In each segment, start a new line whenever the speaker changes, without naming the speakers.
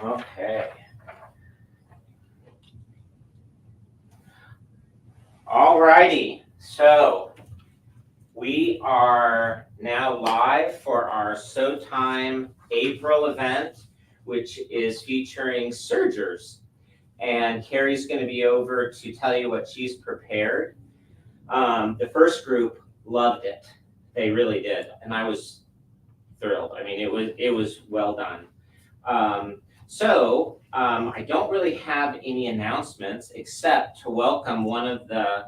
Okay. All righty. So we are now live for our SewTime April event, which is featuring Sergers. And Carrie's going to be over to tell you what she's prepared. The first group loved it. They really did. And I was thrilled. I mean, it was well done. I don't really have any announcements except to welcome one of the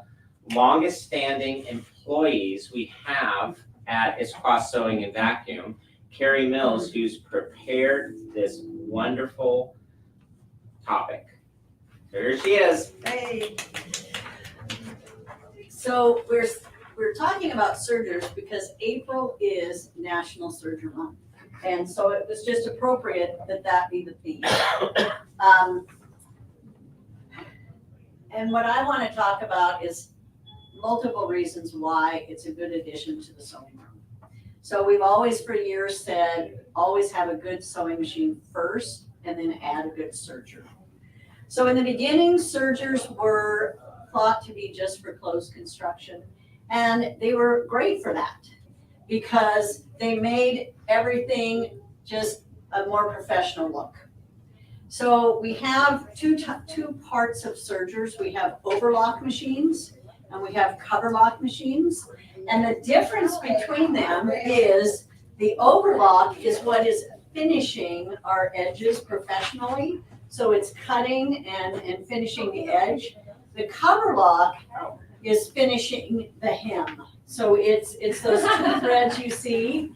longest standing employees we have at It's Cross Sewing and Vacuum, Carrie Mills, who's prepared this wonderful topic. So here she is.
Hey. So we're talking about sergers because April is National Serger Month. And so it was just appropriate that that be the theme. And what I want to talk about is multiple reasons why it's a good addition to the sewing room. So we've always for years said, always have a good sewing machine first and then add a good serger. So in the beginning, sergers were thought to be just for closed construction. And they were great for that because they made everything just a more professional look. So we have two parts of sergers. We have overlock machines and we have cover lock machines. And the difference between them is the overlock is what is finishing our edges professionally. So it's cutting and finishing the edge. The cover lock is finishing the hem. So it's those two threads you see,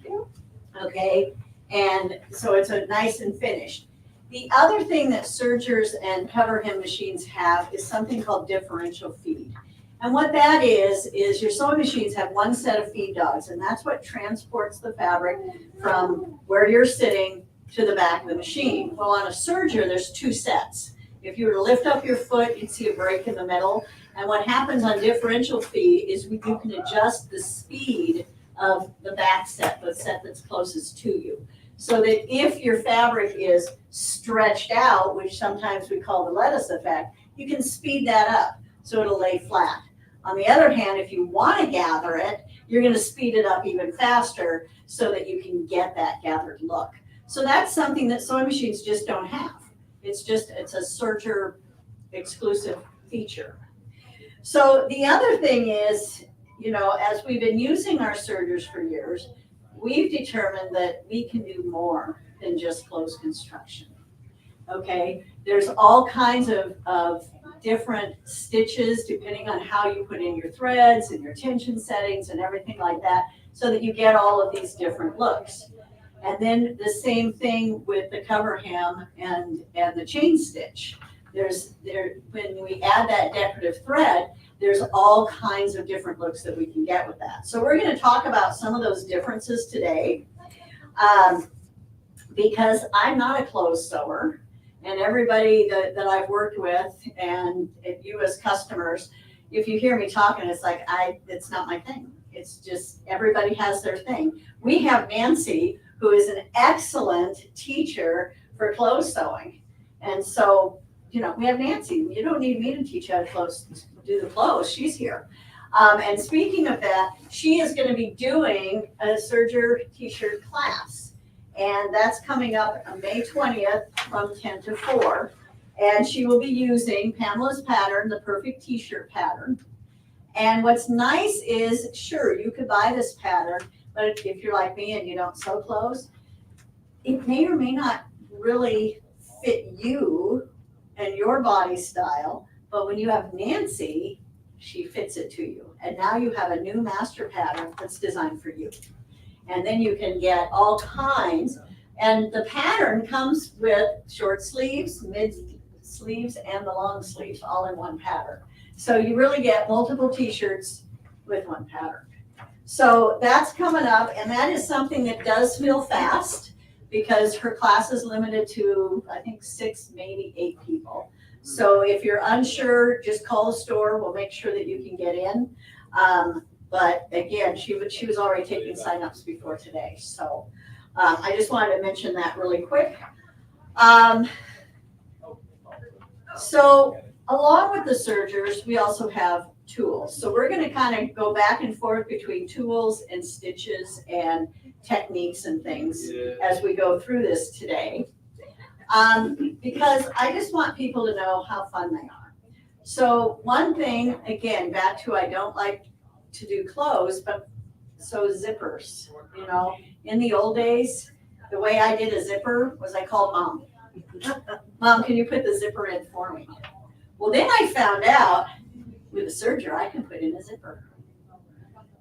okay? And so it's a nice and finished. The other thing that sergers and cover hem machines have is something called differential feed. And what that is your sewing machines have one set of feed dogs, and that's what transports the fabric from where you're sitting to the back of the machine. Well, on a serger, there's two sets. If you were to lift up your foot, you'd see a break in the middle. And what happens on differential feed is you can adjust the speed of the back set, the set that's closest to you. So that if your fabric is stretched out, which sometimes we call the lettuce effect, you can speed that up so it'll lay flat. On the other hand, if you want to gather it, you're going to speed it up even faster so that you can get that gathered look. So that's something that sewing machines just don't have. It's a serger exclusive feature. So the other thing is, as we've been using our sergers for years, we've determined that we can do more than just closed construction. Okay, there's all kinds of different stitches depending on how you put in your threads and your tension settings and everything like that, so that you get all of these different looks. And then the same thing with the cover hem and the chain stitch. When we add that decorative thread, there's all kinds of different looks that we can get with that. So we're going to talk about some of those differences today, because I'm not a closed sewer, and everybody that I've worked with and you as customers, if you hear me talking, it's like it's not my thing. It's just everybody has their thing. We have Nancy, who is an excellent teacher for clothes sewing. And so, we have Nancy. You don't need me to teach how to do the clothes. She's here. And speaking of that, she is going to be doing a serger t-shirt class. And that's coming up on May 20th from 10 to 4. And she will be using Pamela's pattern, the perfect t-shirt pattern. And what's nice is, sure, you could buy this pattern, but if you're like me and you don't sew clothes, it may or may not really fit you and your body style. But when you have Nancy, she fits it to you. And now you have a new master pattern that's designed for you. And then you can get all kinds. And the pattern comes with short sleeves, mid sleeves, and the long sleeves all in one pattern. So you really get multiple t-shirts with one pattern. So that's coming up, and that is something that does fill fast because her class is limited to, I think, 6, maybe 8 people. So if you're unsure, just call the store. We'll make sure that you can get in. But again, she was already taking signups before today. So I just wanted to mention that really quick. So along with the sergers, we also have tools. So we're gonna kind of go back and forth between tools and stitches and techniques and things as we go through this today. Because I just want people to know how fun they are. So one thing, again, back to I don't like to do clothes, but so zippers, you know, in the old days, the way I did a zipper was I called mom. Mom, can you put the zipper in for me? Well, then I found out with a serger, I can put in a zipper.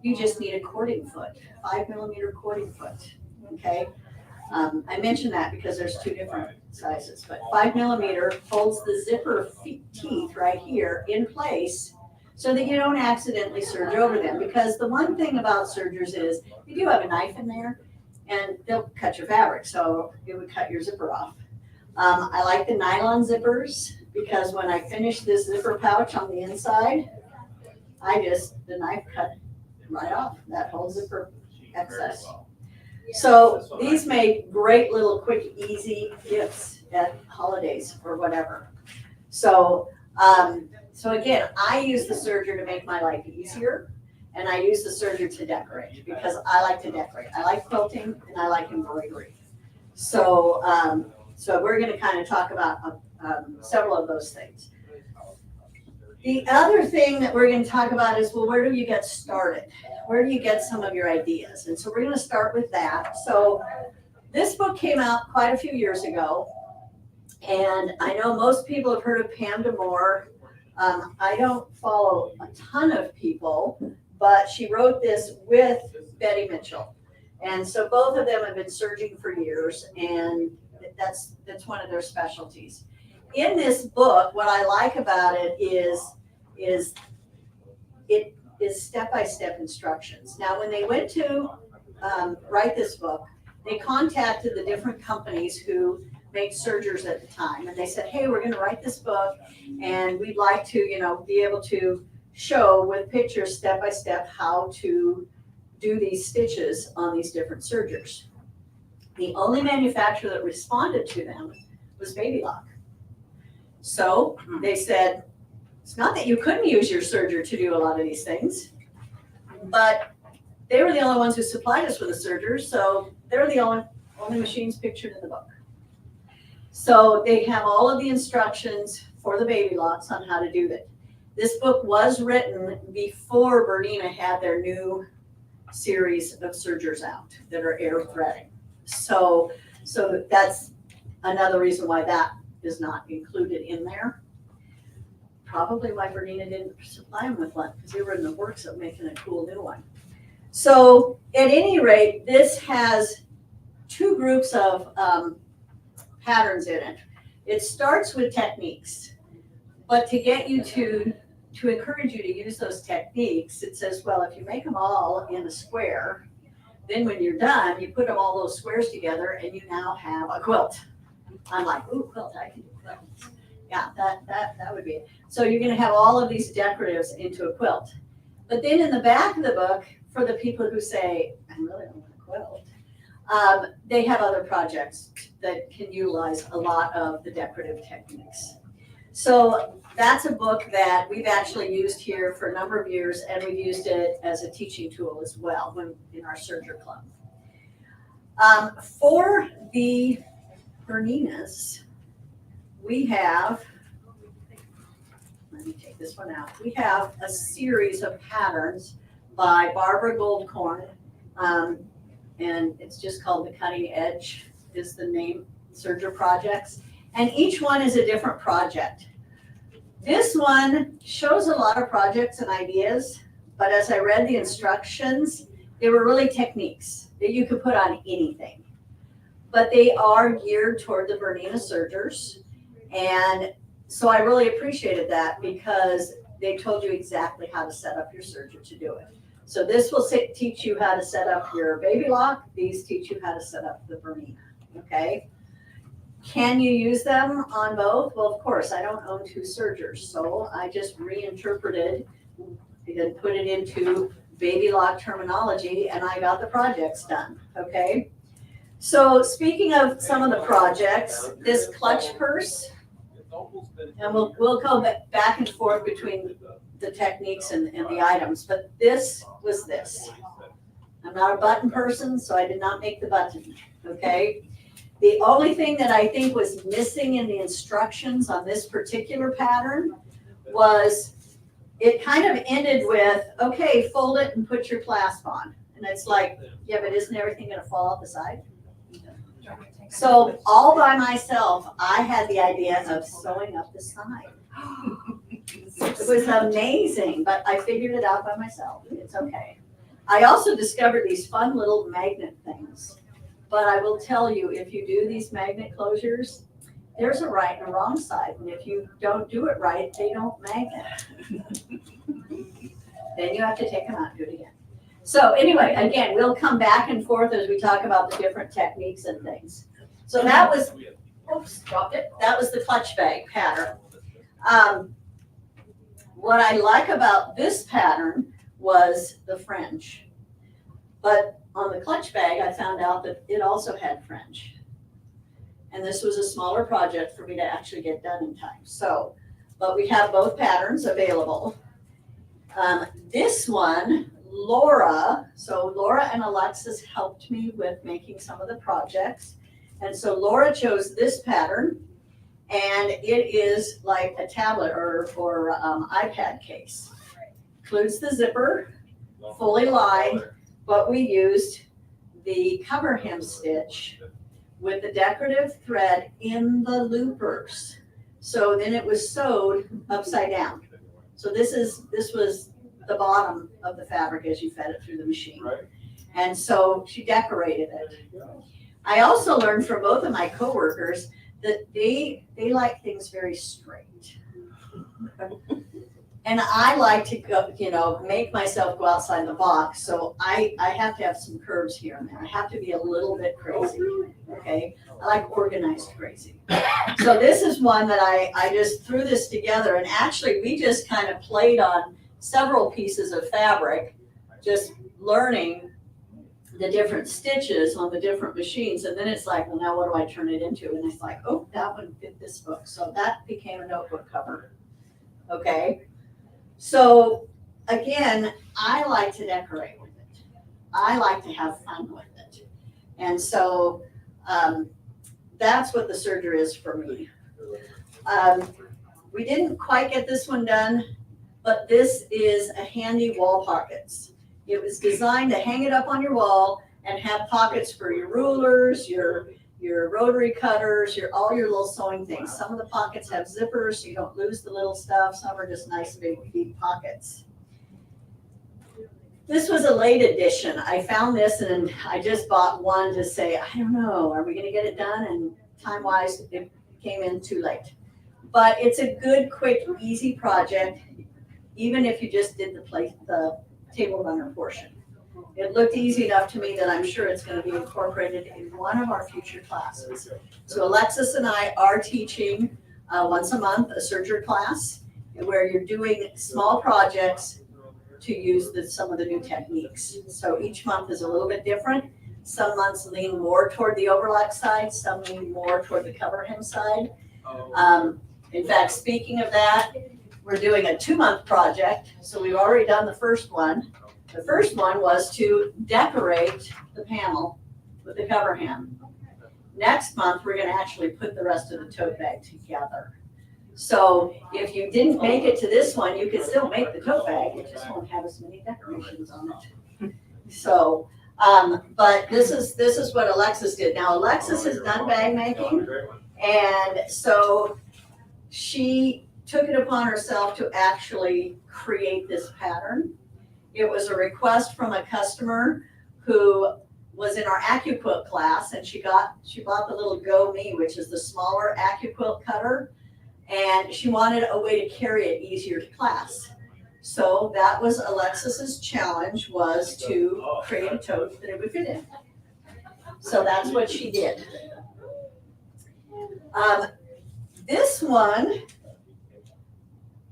You just need a cording foot, 5mm cording foot, okay? I mention that because there's two different sizes, but 5mm holds the zipper teeth right here in place so that you don't accidentally serge over them. Because the one thing about sergers is you do have a knife in there and they'll cut your fabric, so it would cut your zipper off. I like the nylon zippers because when I finish this zipper pouch on the inside, the knife cut right off that whole zipper excess. So these make great little quick, easy gifts at holidays or whatever. So, so again, I use the serger to make my life easier, and I use the serger to decorate because I like to decorate. I like quilting and I like embroidery. So, so we're going to kind of talk about several of those things. The other thing that we're going to talk about is, well, where do you get started? Where do you get some of your ideas? And so we're going to start with that. So this book came out quite a few years ago, and I know most people have heard of Pam DeMoore. I don't follow a ton of people, but she wrote this with Betty Mitchell. And so both of them have been serging for years, and that's one of their specialties. In this book, what I like about it is it is step-by-step instructions. Now, when they went to write this book, they contacted the different companies who make sergers at the time, and they said, hey, we're going to write this book, and we'd like to, you know, be able to show with pictures step-by-step how to do these stitches on these different sergers. The only manufacturer that responded to them was Baby Lock. So they said, it's not that you couldn't use your serger to do a lot of these things, but they were the only ones who supplied us with a serger, so they're the only machines pictured in the book. So they have all of the instructions for the Baby Locks on how to do that. This book was written before Bernina had their new series of sergers out that are air threading. So that's another reason why that is not included in there. Probably why Bernina didn't supply them with one, because they were in the works of making a cool new one. So at any rate, this has two groups of patterns in it. It starts with techniques, but to get you to encourage you to use those techniques, it says, well, if you make them all in a square, then when you're done, you put them all those squares together and you now have a quilt. I'm like, ooh, quilt, I can do quilts. Yeah, that would be it. So you're going to have all of these decoratives into a quilt. But then in the back of the book, for the people who say, I really don't want a quilt, they have other projects that can utilize a lot of the decorative techniques. So that's a book that we've actually used here for a number of years, and we've used it as a teaching tool as well in our Serger Club. For the Berninas, we have, let me take this one out. We have a series of patterns by Barbara Goldkorn, and it's just called The Cutting Edge is the name, Serger Projects. And each one is a different project. This one shows a lot of projects and ideas, but as I read the instructions, they were really techniques that you could put on anything. But they are geared toward the Bernina sergers. And so I really appreciated that because they told you exactly how to set up your serger to do it. So this will teach you how to set up your Baby Lock. These teach you how to set up the Bernina, okay? Can you use them on both? Well, of course, I don't own two sergers, so I just reinterpreted and put it into Baby Lock terminology, and I got the projects done, okay? So speaking of some of the projects, this clutch purse, And we'll go back and forth between the techniques and the items, but this was this. I'm not a button person, so I did not make the button, okay? The only thing that I think was missing in the instructions on this particular pattern was it kind of ended with, okay, fold it and put your clasp on. And it's like, yeah, but isn't everything gonna fall out the side? So all by myself, I had the idea of sewing up the side. It was amazing, but I figured it out by myself. It's okay. I also discovered these fun little magnet things. But I will tell you, if you do these magnet closures, there's a right and a wrong side. And if you don't do it right, they don't magnet. Then you have to take them out and do it again. So anyway, again, we'll come back and forth as we talk about the different techniques and things. So that was, oops, dropped it. That was the clutch bag pattern. What I like about this pattern was the fringe. But on the clutch bag, I found out that it also had fringe. And this was a smaller project for me to actually get done in time. So, but we have both patterns available. This one, Laura and Alexis helped me with making some of the projects. And so Laura chose this pattern, and it is like a tablet or iPad case. Includes the zipper, fully lined, but we used the cover hem stitch with the decorative thread in the loopers. So then it was sewed upside down. So this was the bottom of the fabric as you fed it through the machine.
Right.
And so she decorated it. I also learned from both of my coworkers that they like things very straight. And I like to go, make myself go outside the box. So I have to have some curves here and there. I have to be a little bit crazy. Okay. I like organized crazy. So this is one that I just threw this together, and actually we just kind of played on several pieces of fabric, just learning the different stitches on the different machines. And then it's like, well, now what do I turn it into? And it's like, oh, that would fit this book. So that became a notebook cover. Okay. So again, I like to decorate with it. I like to have fun with it. And so that's what the Serger is for me. We didn't quite get this one done, but this is a handy wall pockets. It was designed to hang it up on your wall and have pockets for your rulers, your rotary cutters, all your little sewing things. Some of the pockets have zippers so you don't lose the little stuff. Some are just nice big deep pockets. This was a late edition. I found this and I just bought one to say, I don't know, are we gonna get it done? And time-wise, it came in too late. But it's a good, quick, easy project, even if you just did the table runner portion. It looked easy enough to me that I'm sure it's going to be incorporated in one of our future classes. So Alexis and I are teaching once a month a Serger class where you're doing small projects to use some of the new techniques. So each month is a little bit different. Some months lean more toward the overlap side, some lean more toward the cover hem side. In fact, speaking of that, we're doing a 2-month project. So we've already done the first one. The first one was to decorate the panel with the cover hem. Next month, we're gonna actually put the rest of the tote bag together. So if you didn't make it to this one, you could still make the tote bag. It just won't have as many decorations on it. So, but this is what Alexis did. Now, Alexis has done bag making, and so she took it upon herself to actually create this pattern. It was a request from a customer who was in our AccuQuilt class, and she bought the little Go Me, which is the smaller AccuQuilt cutter, and she wanted a way to carry it easier to class. So that was Alexis's challenge, was to create a tote that it would fit in. So that's what she did. This one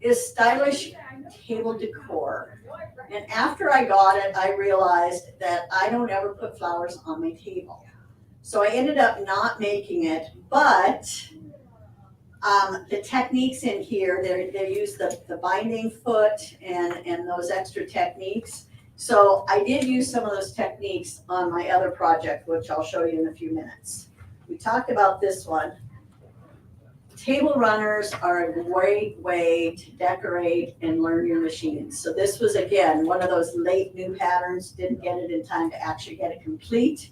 is stylish table decor. And after I got it, I realized that I don't ever put flowers on my table. So I ended up not making it, but The techniques in here, they use the binding foot and those extra techniques. So I did use some of those techniques on my other project, which I'll show you in a few minutes. We talked about this one. Table runners are a great way to decorate and learn your machines. So this was, again, one of those late new patterns, didn't get it in time to actually get it complete.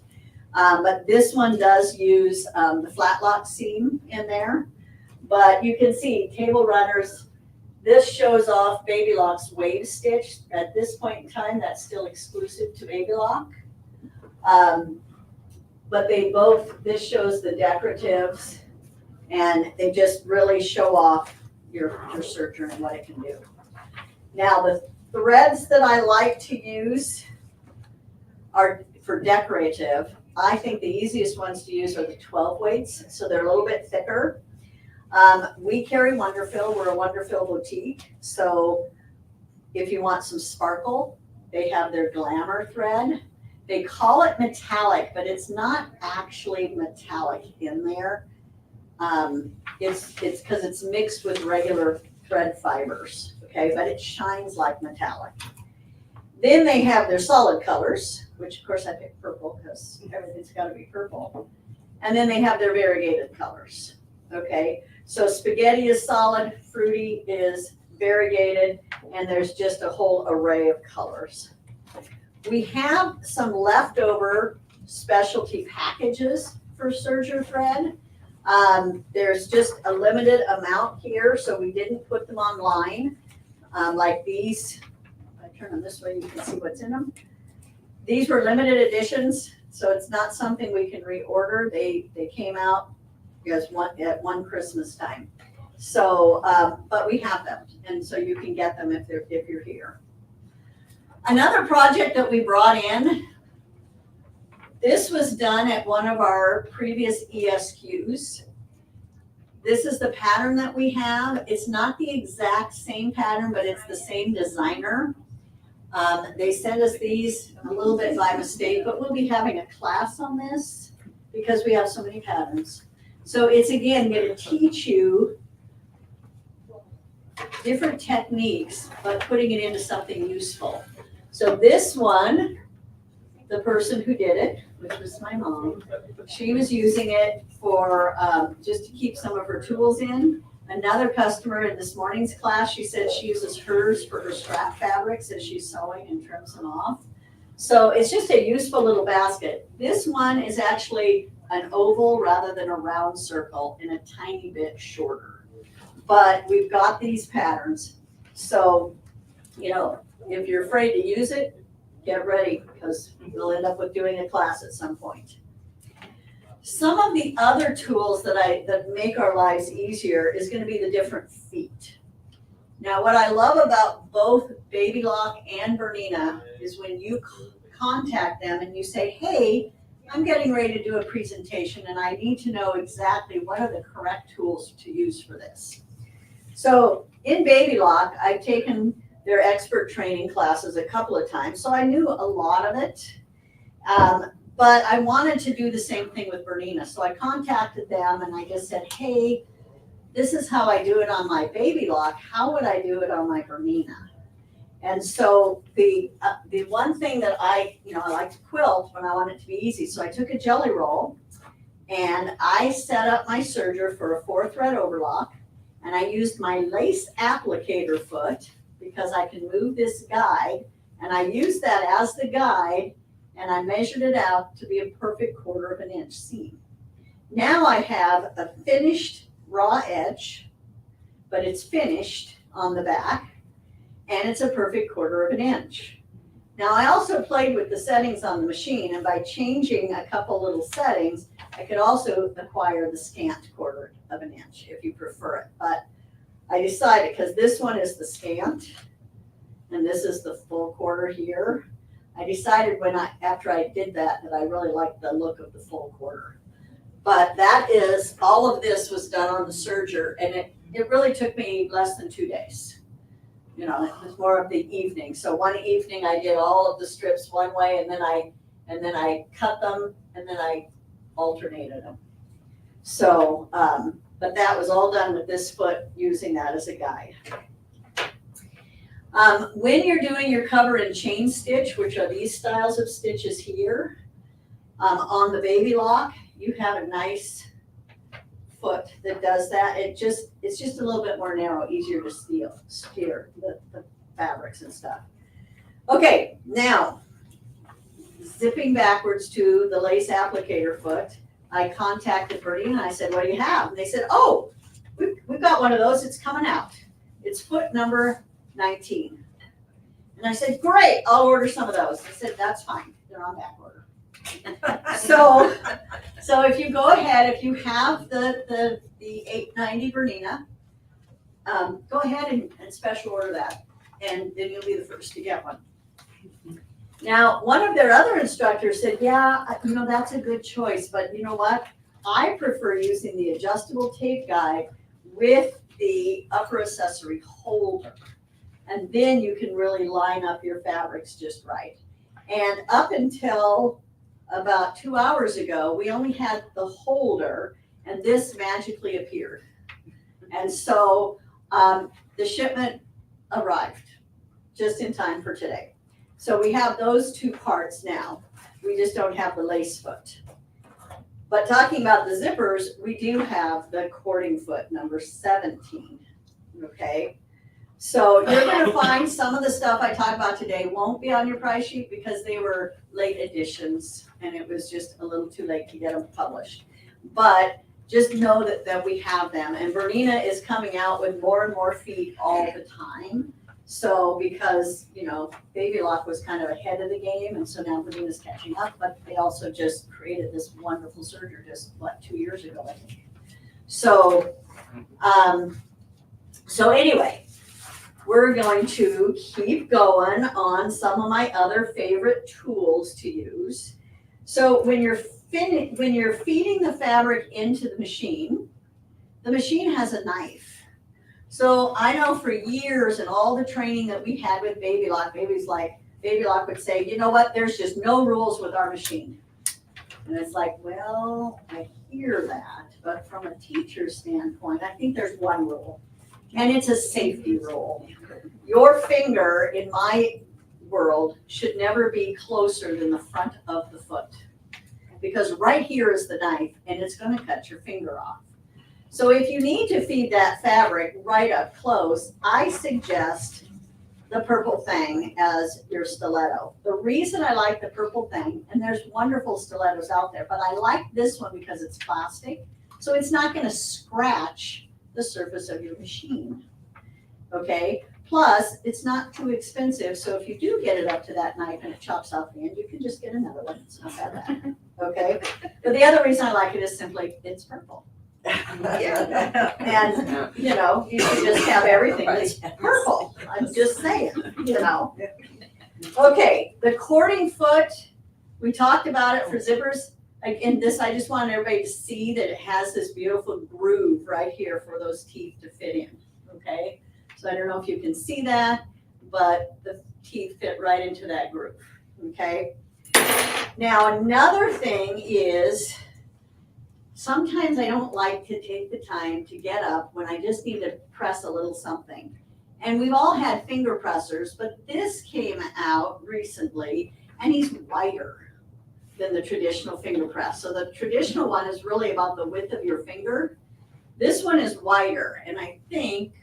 But this one does use the flat lock seam in there. But you can see table runners, this shows off Baby Lock's wave stitch. At this point in time, that's still exclusive to Baby Lock. But they both, this shows the decoratives, and they just really show off your serger and what it can do. Now, the threads that I like to use are for decorative. I think the easiest ones to use are the 12 weights, so they're a little bit thicker. We carry Wonderfill. We're a Wonderfill boutique. So if you want some sparkle, they have their Glamour thread. They call it metallic, but it's not actually metallic in there. It's because it's mixed with regular thread fibers, okay? But it shines like metallic. Then they have their solid colors, which of course I picked purple because everything's got to be purple. And then they have their variegated colors, okay? So spaghetti is solid, fruity is variegated, and there's just a whole array of colors. We have some leftover specialty packages for serger thread. There's just a limited amount here, so we didn't put them online. Like these, if I turn them this way, you can see what's in them. These were limited editions, so it's not something we can reorder. They came out at one Christmas time. So, but we have them, and so you can get them if you're here. Another project that we brought in, this was done at one of our previous ESQs. This is the pattern that we have. It's not the exact same pattern, but it's the same designer. They sent us these a little bit by mistake, but we'll be having a class on this because we have so many patterns. So it's, again, going to teach you different techniques, but putting it into something useful. So this one, the person who did it, which was my mom, she was using it for just to keep some of her tools in. Another customer in this morning's class, she said she uses hers for her scrap fabrics as she's sewing and trims them off. So it's just a useful little basket. This one is actually an oval rather than a round circle and a tiny bit shorter. But we've got these patterns. So, you know, if you're afraid to use it, get ready because we'll end up with doing a class at some point. Some of the other tools that make our lives easier is going to be the different feet. Now, what I love about both Baby Lock and Bernina is when you contact them and you say, hey, I'm getting ready to do a presentation and I need to know exactly what are the correct tools to use for this. So in Baby Lock, I've taken their expert training classes a couple of times, so I knew a lot of it. But I wanted to do the same thing with Bernina. So I contacted them and I just said, hey, this is how I do it on my Baby Lock. How would I do it on my Bernina? And so the one thing that I like to quilt when I want it to be easy. So I took a jelly roll and I set up my serger for a 4-thread overlock. And I used my lace applicator foot because I can move this guide. And I used that as the guide. And I measured it out to be a perfect 1/4 inch seam. Now I have a finished raw edge, but it's finished on the back, and it's a perfect 1/4 inch. Now I also played with the settings on the machine, and by changing a couple little settings, I could also acquire the scant 1/4 inch if you prefer it. But I decided, because this one is the scant, and this is the full 1/4 here, I decided after I did that I really liked the look of the full 1/4. But that is, all of this was done on the serger, and it really took me less than 2 days. You know, it was more of the evening. So one evening I did all of the strips one way, and then I cut them, and then I alternated them. So But that was all done with this foot using that as a guide. When you're doing your cover and chain stitch, which are these styles of stitches here, on the baby lock, you have a nice foot that does that. It's just a little bit more narrow, easier to steer the fabrics and stuff. Okay, now, zipping backwards to the lace applicator foot, I contacted Bertie and I said, what do you have? And they said, oh, we've got one of those, it's coming out. It's foot number 19. And I said, great, I'll order some of those. They said, that's fine, they're on back order. So if you go ahead, if you have the 890 Bernina, go ahead and special order that, and then you'll be the first to get one. Now, one of their other instructors said, yeah, that's a good choice, but you know what? I prefer using the adjustable tape guide with the upper accessory holder. And then you can really line up your fabrics just right. And up until about 2 hours ago, we only had the holder, and this magically appeared. And so the shipment arrived just in time for today. So we have those two parts now. We just don't have the lace foot. But talking about the zippers, we do have the cording foot number 17, okay? So you're gonna find some of the stuff I talked about today won't be on your price sheet because they were late editions and it was just a little too late to get them published. But just know that we have them, and Bernina is coming out with more and more feet all the time. So because, Baby Lock was kind of ahead of the game, and so now Bernina's catching up, but they also just created this wonderful serger just, 2 years ago, I think. So anyway, we're going to keep going on some of my other favorite tools to use. So when you're feeding the fabric into the machine has a knife. So I know for years and all the training that we had with Baby Lock, Baby Lock would say, you know what, there's just no rules with our machine. And it's like, well, I hear that, but from a teacher's standpoint, I think there's one rule, and it's a safety rule. Your finger, in my world, should never be closer than the front of the foot, because right here is the knife, and it's going to cut your finger off. So if you need to feed that fabric right up close, I suggest the Purple Thing as your stiletto. The reason I like the Purple Thing, and there's wonderful stilettos out there, but I like this one because it's plastic, so it's not going to scratch the surface of your machine, okay? Plus, it's not too expensive, so if you do get it up to that knife and it chops off the end, you can just get another one. It's not that bad, okay? But the other reason I like it is simply it's purple. And, you should just have everything that's purple. I'm just saying, Okay, the cording foot, we talked about it for zippers. Again, I just want everybody to see that it has this beautiful groove right here for those teeth to fit in, okay? So I don't know if you can see that, but the teeth fit right into that groove, okay? Now, another thing is, sometimes I don't like to take the time to get up when I just need to press a little something. And we've all had finger pressers, but this came out recently, and he's wider than the traditional finger press. So the traditional one is really about the width of your finger. This one is wider, and I think,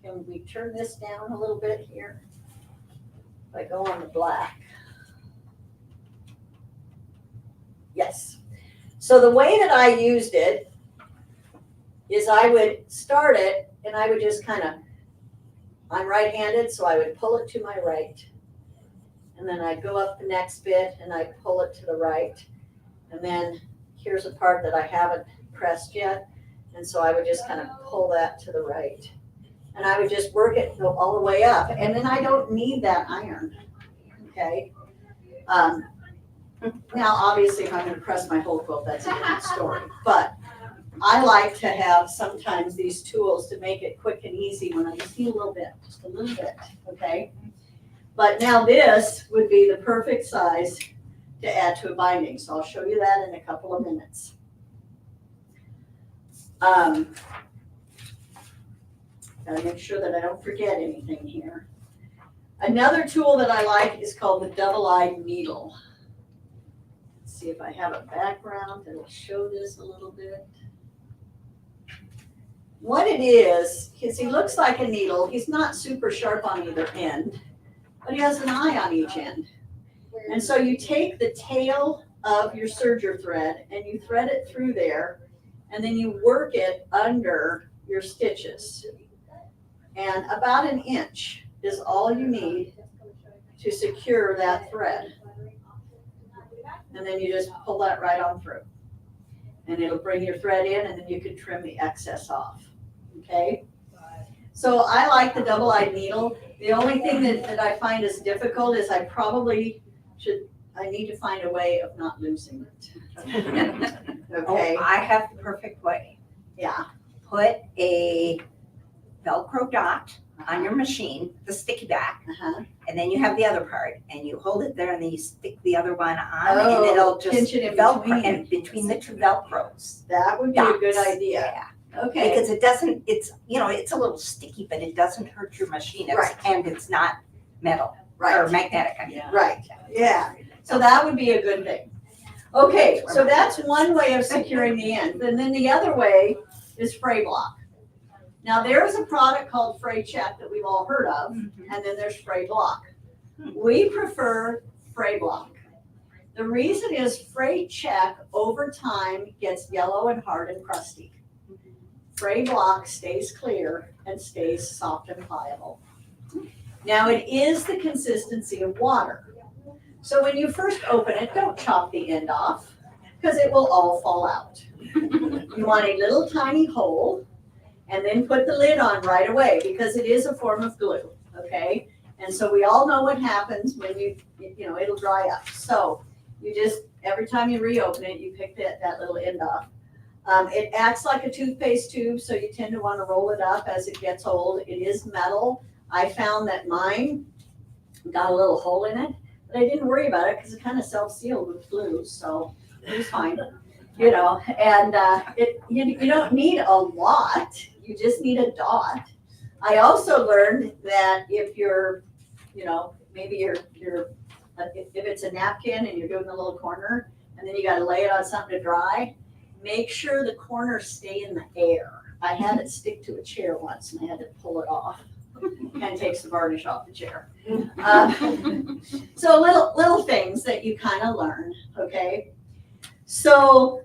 can we turn this down a little bit here? If I go on the black. Yes. So the way that I used it is I would start it and I would just I'm right-handed, so I would pull it to my right. And then I'd go up the next bit and I'd pull it to the right. And then here's a part that I haven't pressed yet. And so I would just pull that to the right. And I would just work it all the way up. And then I don't need that iron, okay? Now, obviously, if I'm going to press my whole quilt, that's a different story. But I like to have sometimes these tools to make it quick and easy when I just need just a little bit, okay? But now this would be the perfect size to add to a binding. So I'll show you that in a couple of minutes. Gotta make sure that I don't forget anything here. Another tool that I like is called the double-eyed needle. Let's see if I have a background that'll show this a little bit. What it is he looks like a needle. He's not super sharp on either end, but he has an eye on each end. And so you take the tail of your serger thread and you thread it through there, and then you work it under your stitches. And about 1 inch is all you need to secure that thread. And then you just pull that right on through. And it'll bring your thread in, and then you can trim the excess off, okay? So I like the double-eyed needle. The only thing that I find is difficult is I need to find a way of not losing it. Okay,
Oh, I have the perfect way.
yeah,
Put a Velcro dot on your machine, the sticky back, and then you have the other part, and you hold it there, and then you stick the other one on, and it'll just
pinch it in
Velcro
between.
in between the two Velcros.
That would be a good
Dots.
idea.
Yeah,
Okay,
because it doesn't, it's, it's a little sticky, but it doesn't hurt your machine.
Right.
And it's not metal or
right,
magnetic. I mean.
right, yeah. So that would be a good thing. Okay, so that's one way of securing the end. And then the other way is fray block. Now, there is a product called Fray Check that we've all heard of, and then there's Fray Block. We prefer Fray Block. The reason is Fray Check over time gets yellow and hard and crusty. Fray Block stays clear and stays soft and pliable. Now, it is the consistency of water. So when you first open it, don't chop the end off, because it will all fall out. You want a little tiny hole, and then put the lid on right away, because it is a form of glue, okay? And so we all know what happens when it'll dry up. So you just, every time you reopen it, you pick that little end off. It acts like a toothpaste tube, so you tend to want to roll it up as it gets old. It is metal. I found that mine got a little hole in it, but I didn't worry about it because it kind of self-sealed with glue, so it was fine. And you don't need a lot. You just need a dot. I also learned that if you're, maybe if it's a napkin and you're doing the little corner, and then you got to lay it on something to dry, make sure the corners stay in the air. I had it stick to a chair once, and I had to pull it off. Kind of takes the varnish off the chair. So little things that you kind of learn, okay? So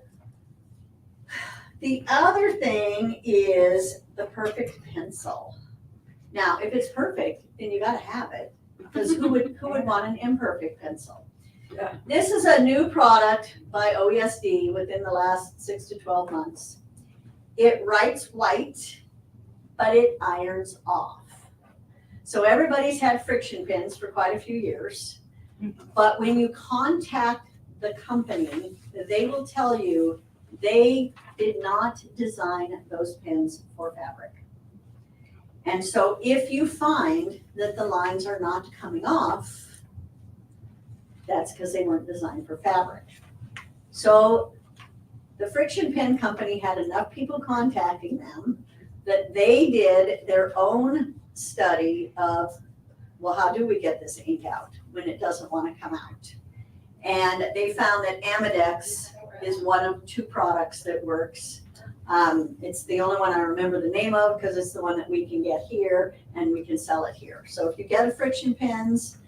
the other thing is the perfect pencil. Now, if it's perfect, then you gotta have it, because who would want an imperfect pencil?
Yeah.
This is a new product by OESD within the last 6 to 12 months. It writes white, but it irons off. So everybody's had friction pins for quite a few years, but when you contact the company, they will tell you they did not design those pins for fabric. And so if you find that the lines are not coming off, that's because they weren't designed for fabric. So the friction pin company had enough people contacting them that they did their own study of, well, how do we get this ink out when it doesn't want to come out? And they found that Amedex is one of 2 products that works. It's the only one I remember the name of, because it's the one that we can get here and we can sell it here. So if you get a friction pins,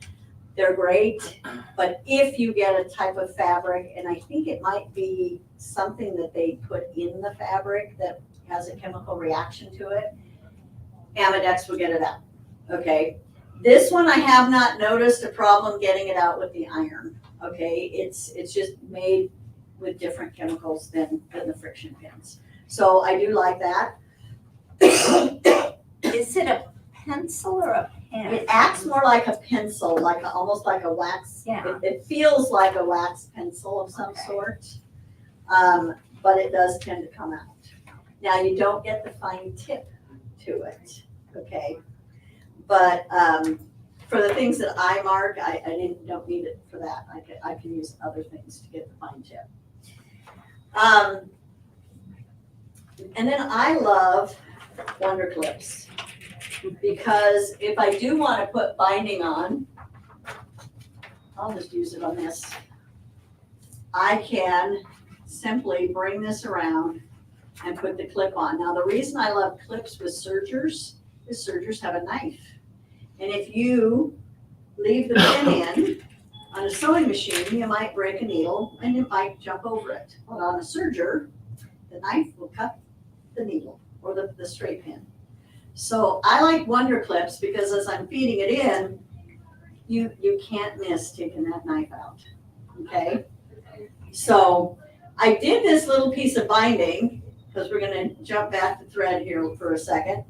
they're great. But if you get a type of fabric, and I think it might be something that they put in the fabric that has a chemical reaction to it, Amedex will get it out, okay? This one I have not noticed a problem getting it out with the iron, okay? It's just made with different chemicals than the friction pins. So I do like that.
Is it a pencil or a pen?
It acts more like a pencil, almost like a wax.
Yeah.
It feels like a wax pencil of some sort, but it does tend to come out. Now, you don't get the fine tip to it, okay? But for the things that I mark, I don't need it for that. I can use other things to get the fine tip. And then I love Wonder Clips, because if I do want to put binding on, I'll just use it on this. I can simply bring this around and put the clip on. Now, the reason I love clips with sergers is sergers have a knife. And if you leave the pin in on a sewing machine, you might break a needle and you might jump over it. But on a serger, the knife will cut the needle or the straight pin. So I like Wonder Clips because as I'm feeding it in, you can't miss taking that knife out, okay? So I did this little piece of binding, because we're gonna jump back to thread here for a second.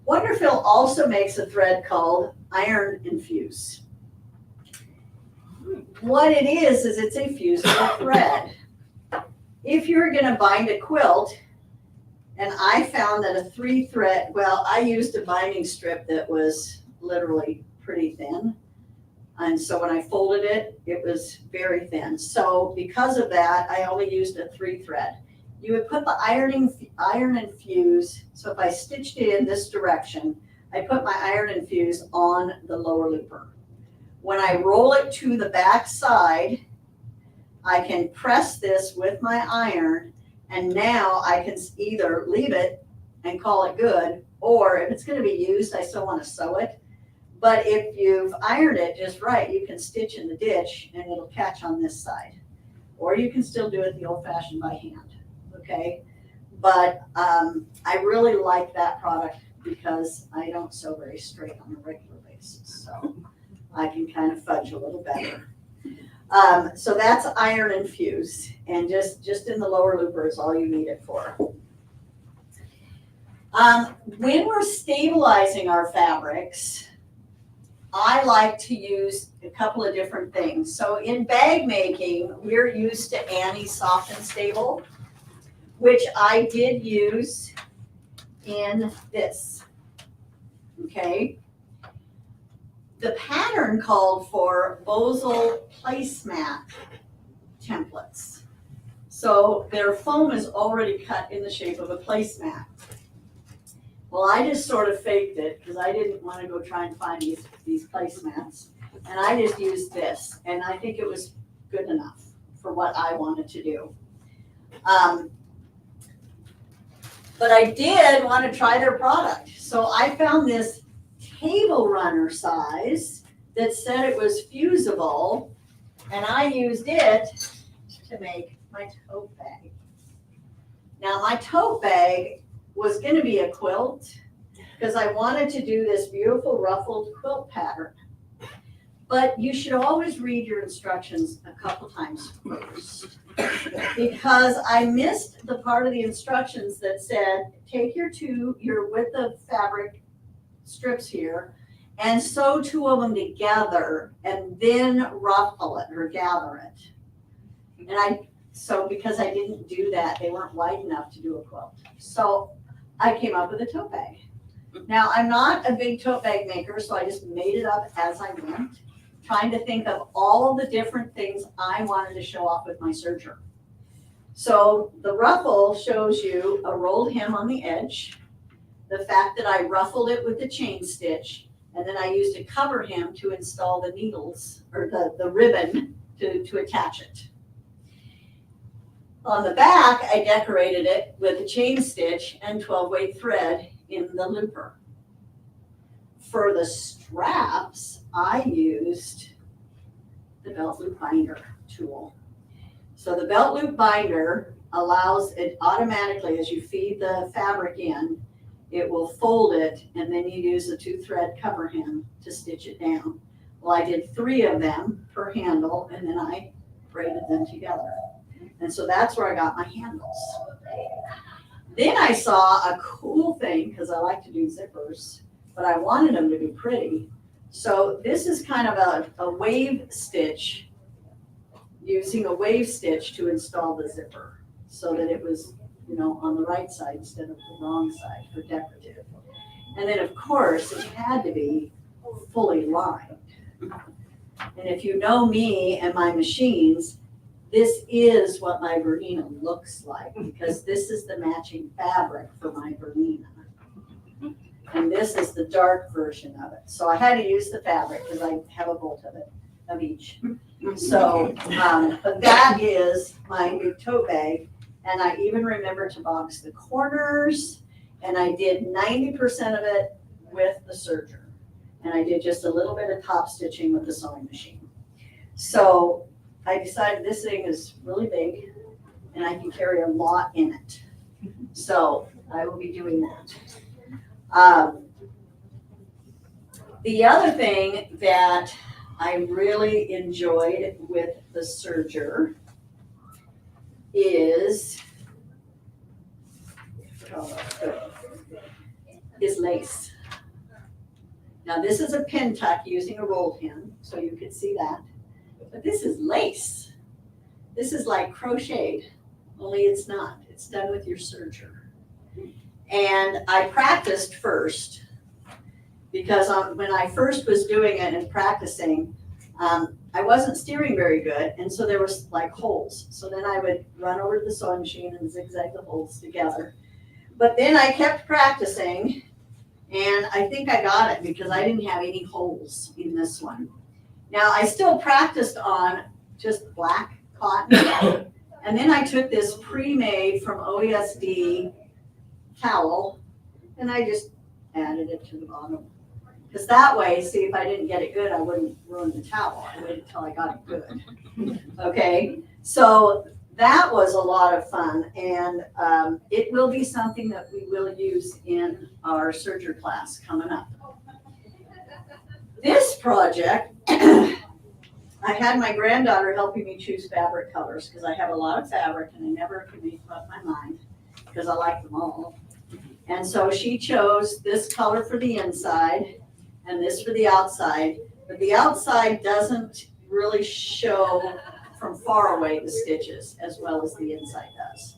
Wonderfil also makes a thread called Iron Infuse. What it is it's a fusible thread. If you're gonna bind a quilt, and I found that a 3-thread, well, I used a binding strip that was literally pretty thin. And so when I folded it, it was very thin. So because of that, I only used a 3-thread. You would put the iron infuse, so if I stitched it in this direction, I put my iron infuse on the lower looper. When I roll it to the back side, I can press this with my iron, and now I can either leave it and call it good, or if it's going to be used, I still want to sew it. But if you've ironed it just right, you can stitch in the ditch and it'll catch on this side. Or you can still do it the old-fashioned by hand, okay? But I really like that product because I don't sew very straight on a regular basis, so I can kind of fudge a little better. So that's Iron Infuse, and just in the lower looper is all you need it for. When we're stabilizing our fabrics, I like to use a couple of different things. So in bag making, we're used to Annie's Soft and Stable, which I did use in this, okay? The pattern called for Bosal placemat templates. So their foam is already cut in the shape of a placemat. Well, I just sort of faked it because I didn't want to go try and find these placemats. And I just used this, and I think it was good enough for what I wanted to do. But I did want to try their product. So I found this table runner size that said it was fusible, and I used it to make my tote bag. Now my tote bag was going to be a quilt because I wanted to do this beautiful ruffled quilt pattern. But you should always read your instructions a couple times first, because I missed the part of the instructions that said, take your width of fabric strips here and sew 2 of them together and then ruffle it or gather it. And so because I didn't do that, they weren't wide enough to do a quilt. So I came up with a tote bag. Now, I'm not a big tote bag maker, so I just made it up as I went, trying to think of all the different things I wanted to show off with my serger. So the ruffle shows you a rolled hem on the edge, the fact that I ruffled it with the chain stitch, and then I used a cover hem to install the needles, or the ribbon to attach it. On the back, I decorated it with a chain stitch and 12-weight thread in the looper. For the straps, I used the belt loop binder tool. So the belt loop binder allows it automatically, as you feed the fabric in, it will fold it, and then you use the 2-thread cover hem to stitch it down. Well, I did 3 of them per handle, and then I braided them together. And so that's where I got my handles. Then I saw a cool thing, because I like to do zippers, but I wanted them to be pretty. So this is kind of a wave stitch, using a wave stitch to install the zipper so that it was, on the right side instead of the wrong side for decorative. And then of course it had to be fully lined. And if you know me and my machines, this is what my Bernina looks like, because this is the matching fabric for my Bernina. And this is the dark version of it. So I had to use the fabric because I have a bolt of it, of each. So, but that is my new tote bag. And I even remember to box the corners, and I did 90% of it with the serger. And I did just a little bit of top stitching with the sewing machine. So I decided this thing is really big and I can carry a lot in it. So I will be doing that. The other thing that I really enjoyed with the serger is lace. Now this is a pin tuck using a roll pin, so you can see that. But this is lace. This is like crocheted, only it's not. It's done with your serger. And I practiced first because when I first was doing it and practicing, I wasn't steering very good, and so there was like holes. So then I would run over to the sewing machine and zigzag the holes together. But then I kept practicing, and I think I got it because I didn't have any holes in this one. Now I still practiced on just black cotton, and then I took this pre-made from OESD towel, and I just added it to the bottom. Because that way, see, if I didn't get it good, I wouldn't ruin the towel. I waited until I got it good. Okay, so that was a lot of fun, and it will be something that we will use in our serger class coming up. This project, I had my granddaughter helping me choose fabric colors because I have a lot of fabric and I never can make up my mind because I like them all. And so she chose this color for the inside and this for the outside, but the outside doesn't really show from far away the stitches as well as the inside does.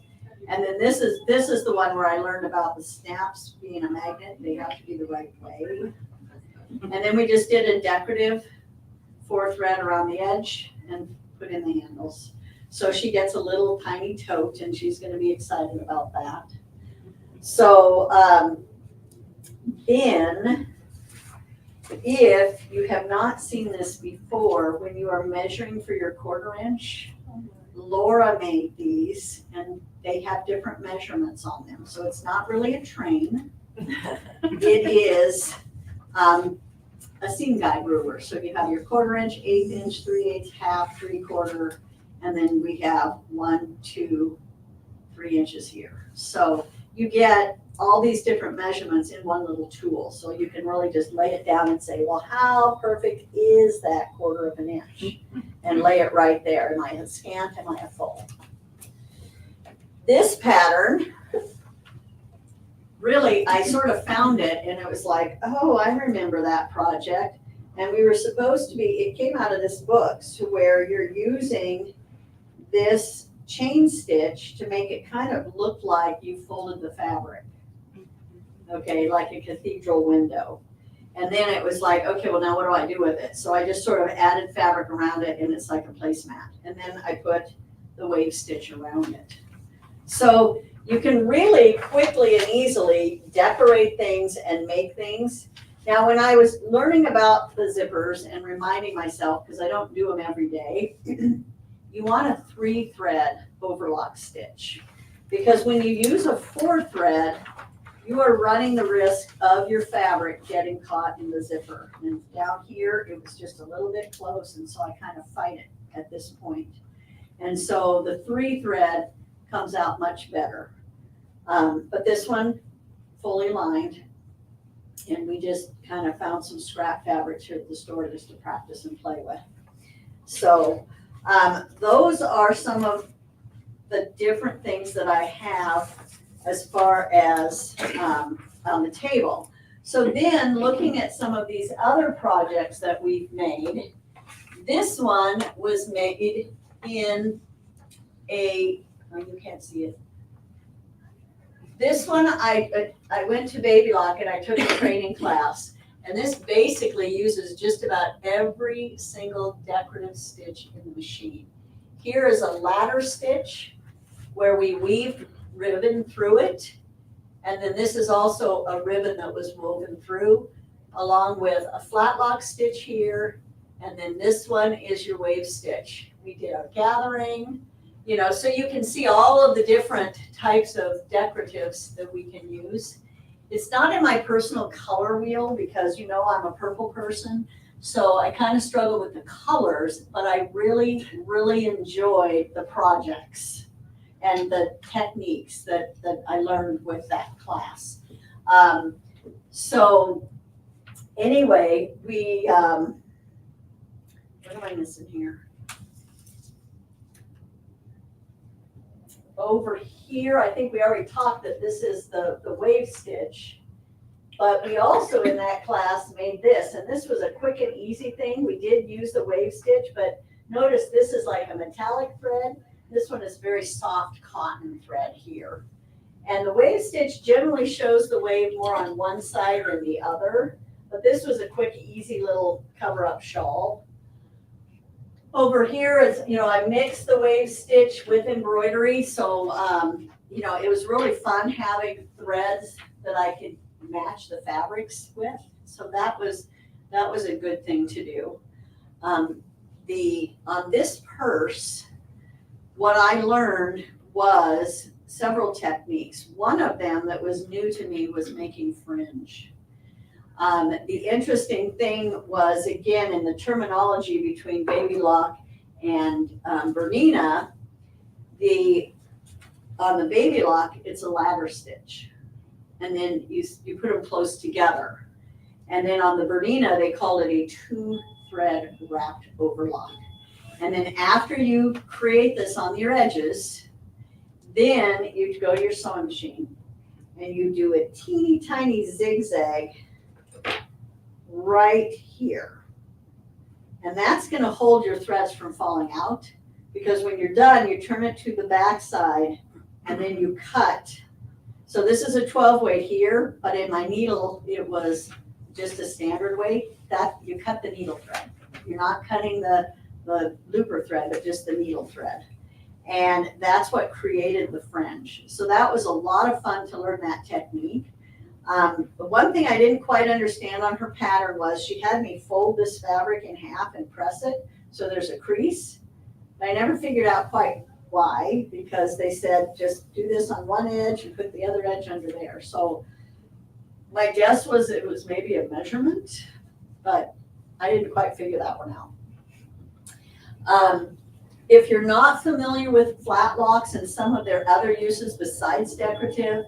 And then this is the one where I learned about the snaps being a magnet. They have to be the right way. And then we just did a decorative 4 thread around the edge and put in the handles. So she gets a little tiny tote and she's going to be excited about that. So then, if you have not seen this before, when you are measuring for your 1/4 inch, Laura made these and they have different measurements on them. So it's not really a train. It is a seam guide ruler. So you have your 1/4 inch, 1/8 inch, 3/8, half, 3/4, and then we have 1, 2, 3 inches here. So you get all these different measurements in one little tool. So you can really just lay it down and say, well, how perfect is that 1/4 inch? And lay it right there. Am I a scant? Am I a full? This pattern, really, I sort of found it and it was like, oh, I remember that project. And we were supposed to be, it came out of this book to where you're using this chain stitch to make it kind of look like you folded the fabric. Okay, like a cathedral window. And then it was like, okay, well now what do I do with it? So I just sort of added fabric around it and it's like a placemat. And then I put the wave stitch around it. So you can really quickly and easily decorate things and make things. Now, when I was learning about the zippers and reminding myself, because I don't do them every day, you want a 3-thread overlock stitch. Because when you use a 4-thread, you are running the risk of your fabric getting caught in the zipper. And down here, it was just a little bit close, and so I kind of fight it at this point. And so the 3-thread comes out much better. But this one, fully lined, and we just kind of found some scrap fabrics here at the store just to practice and play with. So those are some of the different things that I have as far as on the table. So then looking at some of these other projects that we've made, this one was made in a, oh, you can't see it. This one, I went to Baby Lock and I took a training class, and this basically uses just about every single decorative stitch in the machine. Here is a ladder stitch where we weave ribbon through it. And then this is also a ribbon that was woven through, along with a flat lock stitch here. And then this one is your wave stitch. We did our gathering, you know, so you can see all of the different types of decoratives that we can use. It's not in my personal color wheel because, you know, I'm a purple person. So I kind of struggle with the colors, but I really, really enjoyed the projects and the techniques that I learned with that class. So anyway, we, what am I missing here? Over here, I think we already talked that this is the wave stitch. But we also in that class made this, and this was a quick and easy thing. We did use the wave stitch, but notice this is like a metallic thread. This one is very soft cotton thread here. And the wave stitch generally shows the wave more on one side than the other, but this was a quick, easy little cover-up shawl. Over here is, you know, I mixed the wave stitch with embroidery, so, you know, it was really fun having threads that I could match the fabrics with. So that was a good thing to do. On this purse, what I learned was several techniques. One of them that was new to me was making fringe. The interesting thing was, again, in the terminology between baby lock and Bernina, on the baby lock, it's a ladder stitch. And then you put them close together. And then on the Bernina, they called it a 2-thread wrapped overlock. And then after you create this on your edges, then you go to your sewing machine and you do a teeny tiny zigzag right here. And that's going to hold your threads from falling out, because when you're done, you turn it to the back side and then you cut. So this is a 12 weight here, but in my needle, it was just a standard weight. That you cut the needle thread. You're not cutting the looper thread, but just the needle thread. And that's what created the fringe. So that was a lot of fun to learn that technique. The one thing I didn't quite understand on her pattern was she had me fold this fabric in half and press it so there's a crease. But I never figured out quite why, because they said just do this on one edge and put the other edge under there. So my guess was it was maybe a measurement, but I didn't quite figure that one out. If you're not familiar with flat locks and some of their other uses besides decorative,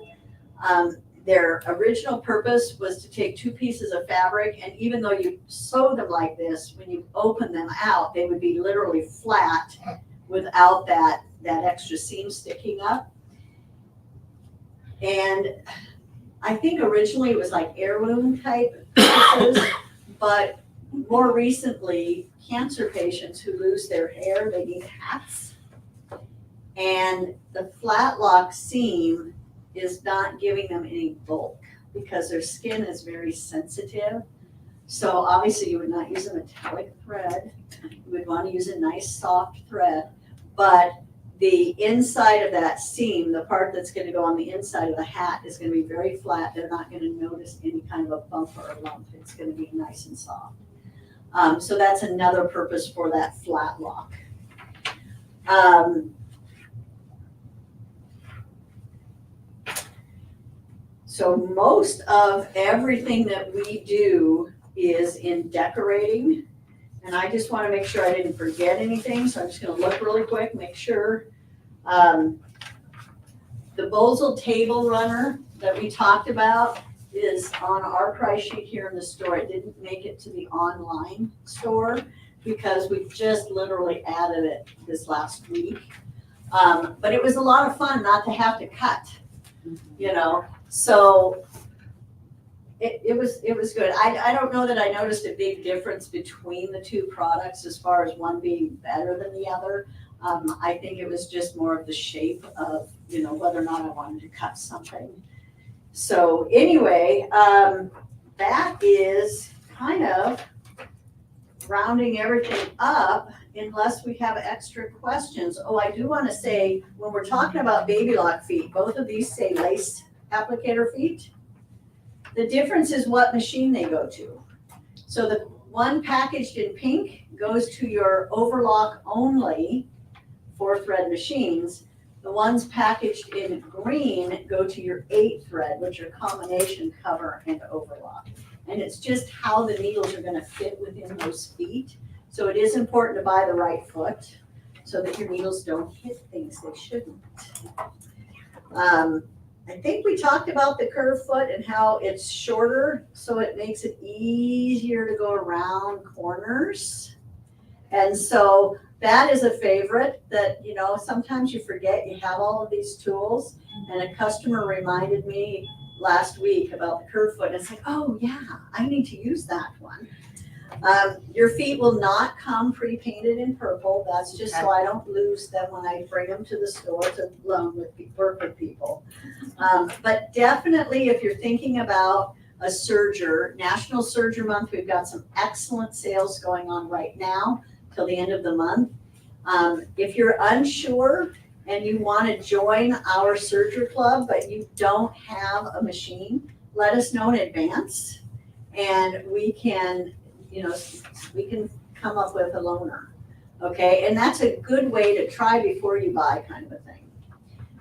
their original purpose was to take 2 pieces of fabric, and even though you sew them like this, when you open them out, they would be literally flat without that extra seam sticking up. And I think originally it was like heirloom type pieces, but more recently, cancer patients who lose their hair, they need hats. And the flat lock seam is not giving them any bulk because their skin is very sensitive. So obviously you would not use a metallic thread. You would want to use a nice soft thread, but the inside of that seam, the part that's going to go on the inside of the hat, is going to be very flat. They're not going to notice any kind of a bump or a lump. It's going to be nice and soft. So that's another purpose for that flat lock. So most of everything that we do is in decorating. And I just want to make sure I didn't forget anything. So I'm just going to look really quick, make sure. The Bosel table runner that we talked about is on our price sheet here in the store. It didn't make it to the online store because we just literally added it this last week. But it was a lot of fun not to have to cut, you know. So it was good. I don't know that I noticed a big difference between the 2 products as far as one being better than the other. I think it was just more of the shape of, you know, whether or not I wanted to cut something. So anyway, that is kind of rounding everything up unless we have extra questions. Oh, I do want to say, when we're talking about baby lock feet, both of these say lace applicator feet. The difference is what machine they go to. So the one packaged in pink goes to your overlock only 4-thread machines. The ones packaged in green go to your 8-thread, which are combination cover and overlock. And it's just how the needles are gonna fit within those feet. So it is important to buy the right foot so that your needles don't hit things they shouldn't. I think we talked about the curved foot and how it's shorter, so it makes it easier to go around corners. And so that is a favorite that, you know, sometimes you forget you have all of these tools. And a customer reminded me last week about the curved foot. And it's like, oh yeah, I need to use that one. Your feet will not come pre-painted in purple. That's just so I don't lose them when I bring them to the store to work with people. But definitely if you're thinking about a serger, National Serger Month, we've got some excellent sales going on right now till the end of the month. If you're unsure and you want to join our serger club, but you don't have a machine, let us know in advance and we can, you know, we can come up with a loaner, okay? And that's a good way to try before you buy kind of a thing.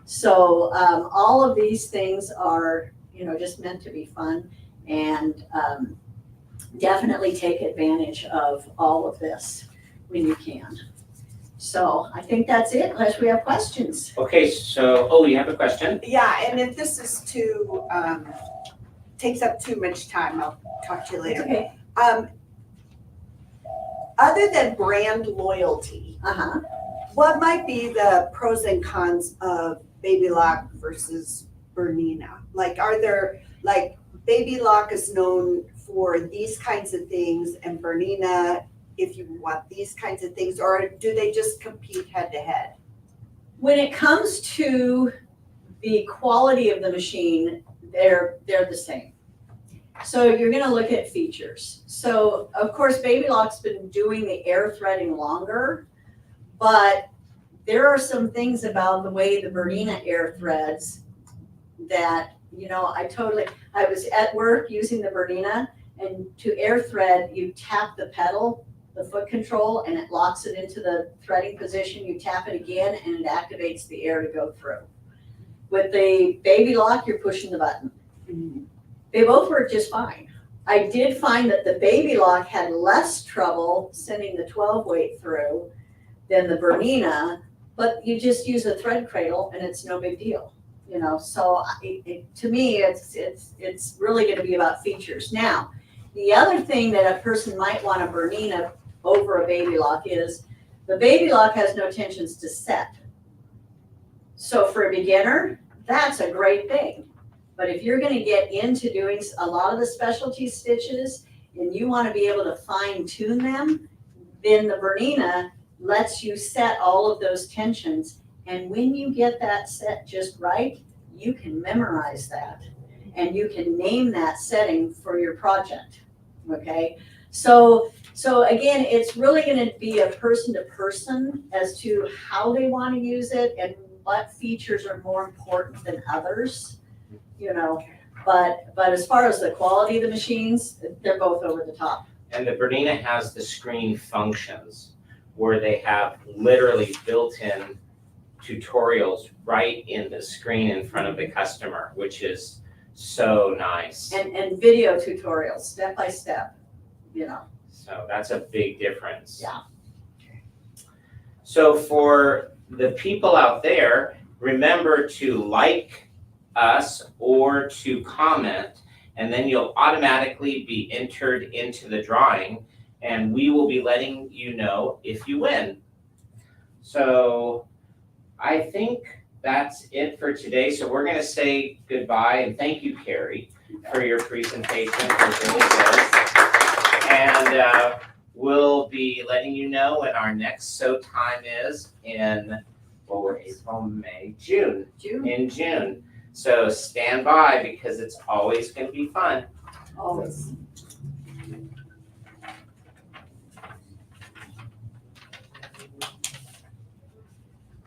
So all of these things are, you know, just meant to be fun and definitely take advantage of all of this when you can. So I think that's it, unless we have questions.
Okay, so, you have a question?
Yeah, and if this is too, takes up too much time, I'll talk to you later.
Okay.
Other than brand loyalty, what might be the pros and cons of Baby Lock versus Bernina? Like, are there, like, Baby Lock is known for these kinds of things and Bernina, if you want these kinds of things, or do they just compete head to head?
When it comes to the quality of the machine, they're the same. So you're gonna look at features. So of course, Baby Lock's been doing the air threading longer, but there are some things about the way the Bernina air threads that, you know, I was at work using the Bernina, and to air thread, you tap the pedal, the foot control, and it locks it into the threading position. You tap it again and it activates the air to go through. With the Baby Lock, you're pushing the button. They both work just fine. I did find that the Baby Lock had less trouble sending the 12 weight through than the Bernina, but you just use a thread cradle and it's no big deal, you know. So to me, it's really going to be about features. Now, the other thing that a person might want a Bernina over a Baby Lock is the Baby Lock has no tensions to set. So for a beginner, that's a great thing. But if you're gonna get into doing a lot of the specialty stitches and you wanna be able to fine tune them, then the Bernina lets you set all of those tensions. And when you get that set just right, you can memorize that and you can name that setting for your project, okay? So again, it's really gonna be a person to person as to how they wanna use it and what features are more important than others. You know, but as far as the quality of the machines, they're both over the top.
And the Bernina has the screen functions where they have literally built-in tutorials right in the screen in front of the customer, which is so nice.
And video tutorials, step by step, you know.
So that's a big difference.
Yeah.
So for the people out there, remember to like us or to comment, and then you'll automatically be entered into the drawing, and we will be letting you know if you win. So I think that's it for today. So we're gonna say goodbye, and thank you, Carrie, for your presentation. It was really good. And we'll be letting you know when our next SewTime is in, well, we're April, May, June. In June. So stand by because it's always going to be fun.
Always.